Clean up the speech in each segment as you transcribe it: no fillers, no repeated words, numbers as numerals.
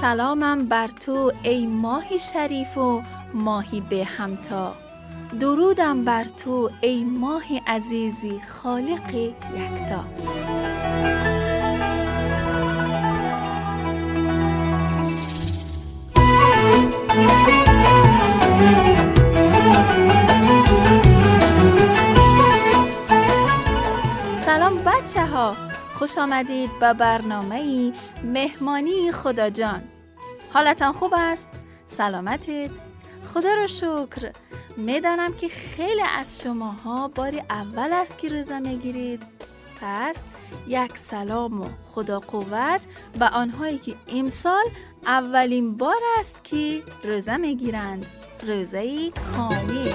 سلامم بر تو ای ماهی شریف و ماهی به همتا. درودم بر تو ای ماهی عزیزی خالق یکتا. سلام بچه ها، خوش آمدید به برنامه مهمانی خدا جان. حالتان خوب است؟ سلامتید؟ خدا رو شکر. میدانم که خیلی از شماها بار اول است که روزه میگیرید. پس یک سلام و خدا قوت به آنهایی که امسال اولین بار است که روزه میگیرند. روزه کامل.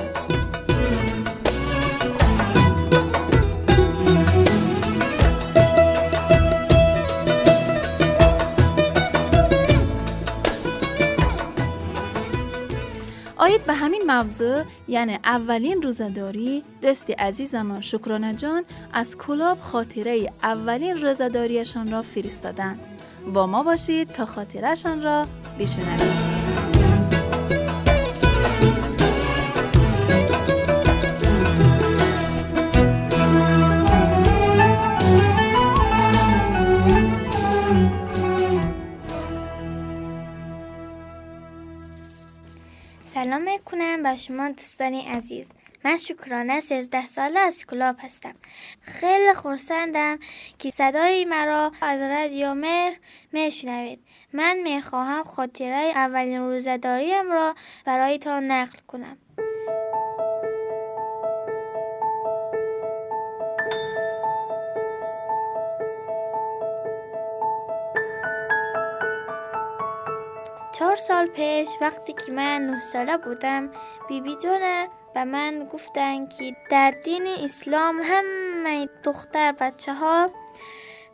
آیید به همین موضوع، یعنی اولین روزه‌داری، دوست عزیزمان شکرانه جان از کلاب خاطره اولین روزه‌داریشان را فرستادند. با ما باشید تا خاطرهشان را بشنوید. سلام میکنم به شما دوستان عزیز. من شکرانه 13 ساله از کلاب هستم. خیلی خرسندم که صدای مرا از رادیو مهر میشنوید. من میخواهم خاطره اولین روزه‌داریم را برایتان نقل کنم. چهار سال پیش وقتی که من 9 ساله بودم، بیبی جان به من گفتن که در دین اسلام همه دختر بچه ها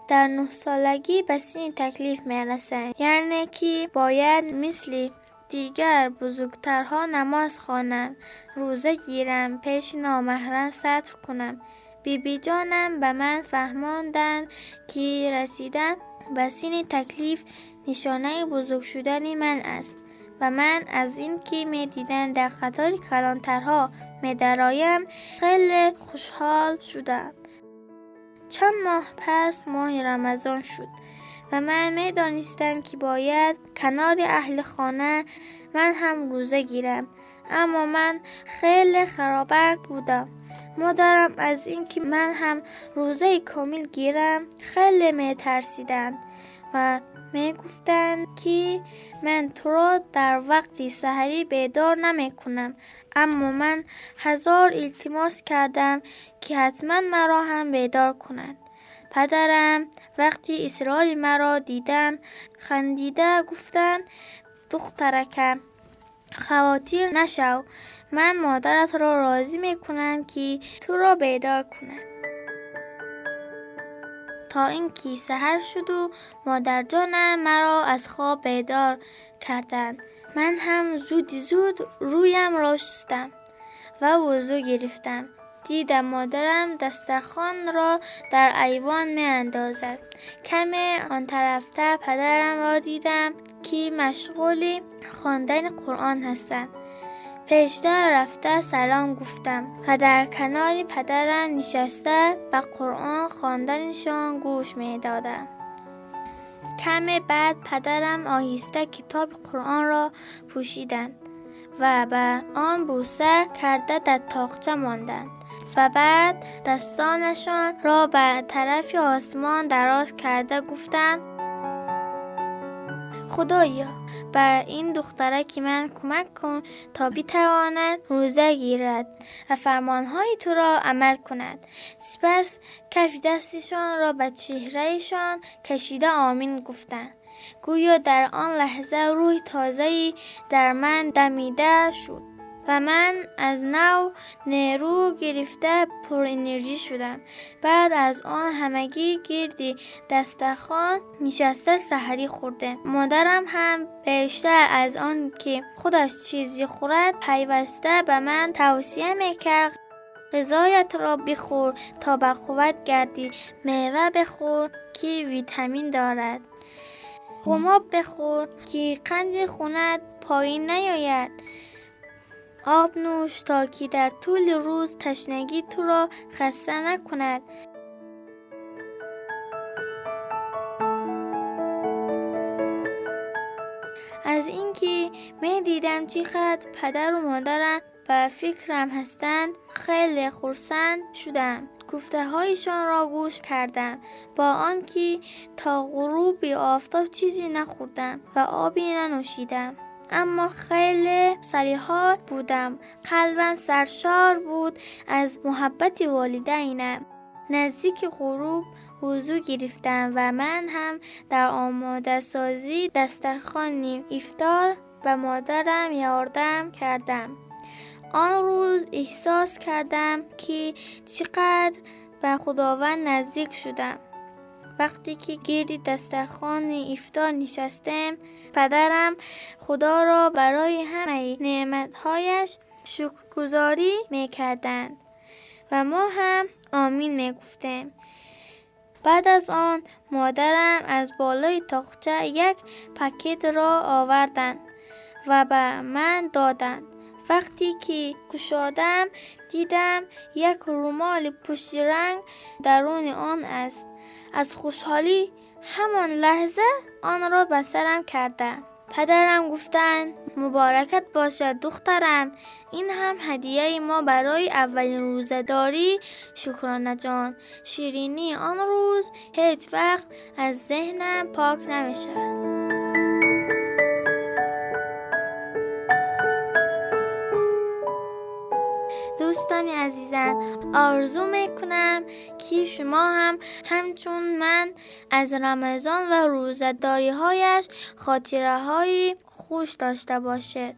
در 9 سالگی به سن تکلیف میرسن، یعنی که باید مثل دیگر بزرگترها نماز خوانم، روزه گیرم، پیش نامحرم ستر کنم. بیبی جانم به من فهماندن که رسیدن به سن تکلیف نشانه بزرگ شدن من است و من از این که می دیدم در قطار کلانترها می درایم خیلی خوشحال شدم. چند ماه پس ماه رمضان شد و من می دانستم که باید کنار اهل خانه من هم روزه گیرم، اما من خیلی خرابک بودم. مادرم از این که من هم روزه کامل گیرم خیلی می ترسیدند و می گفتن که من تو را در وقتی سحری بیدار نمی کنم، اما من 1000 التماس کردم که حتما مرا هم بیدار کنند. پدرم وقتی اصرار مرا دیدن خندیده گفتن دخترکم خواطر نشو، من مادرت را راضی می کنم که تو را بیدار کنند. تا اینکه سحر شد و مادر جانم مرا از خواب بیدار کردند. من هم زود رویم را شستم و وضو گرفتم. دیدم مادرم دسترخوان را در ایوان می اندازد. کمی آن طرف‌تر پدرم را دیدم که مشغول خواندن قرآن هستند. پیشتر رفته سلام گفتم و در کنار پدرم نشسته به قرآن خواندنشان گوش می دادم. کمی بعد پدرم آهسته کتاب قرآن را پوشیدند و به آن بوسه کرده در تاقچه ماندند و بعد دستانشان را به طرف آسمان دراز کرده گفتند خدایا به این دختره که من کمک کن تا بتواند روزه گیرد و فرمانهای تو را عمل کند. سپس کف دستشان را به چهرهشان کشیده آمین گفتند. گویا در آن لحظه روح تازه‌ای در من دمیده شد و من از نو نیرو گرفته پر انرژی شدم. بعد از آن همگی گردی دسترخوان نشسته سحری خورده. مادرم هم بیشتر از آن که خودش چیزی خورد پیوسته به من توصیه میکرد غذایت را بخور تا به قوت گردی، میوه بخور که ویتامین دارد. قماب بخور که قند خونت پایین نیاید. آب نوش تا که در طول روز تشنگی تو را خسته نکند. از اینکه می دیدم چقدر پدر و مادرم به فکرم هستند خیلی خرسند شدم. گفته هایشان را گوش کردم، با آنکه تا غروب آفتاب چیزی نخوردم و آبی ننوشیدم، اما خیلی سریحال بودم. قلبم سرشار بود از محبت والدینم. نزدیک غروب وضو گرفتم و من هم در آماده سازی دسترخوان افطار به مادرم یاردم کردم. آن روز احساس کردم که چقدر به خداوند نزدیک شدم. وقتی که گرد دسترخوان افطار نشستم، پدرم خدا را برای همه نعمتهایش شکرگزاری می‌کردند و ما هم آمین می‌گفتیم. بعد از آن مادرم از بالای تاقچه یک پاکت را آوردند و به من دادند. وقتی که گشادم دیدم یک رومال پشت رنگ درون آن است. از خوشحالی همان لحظه آن را به سرم کردم. پدرم گفتند مبارکت باشد دخترم، این هم هدیه ما برای اولین روزه‌داری. شکرانه جان. شیرینی آن روز هیچ وقت از ذهنم پاک نمی شود. دوستان عزیزم، آرزو میکنم که شما هم همچون من از رمضان و روزه‌داری هایش خاطره های خوش داشته باشید.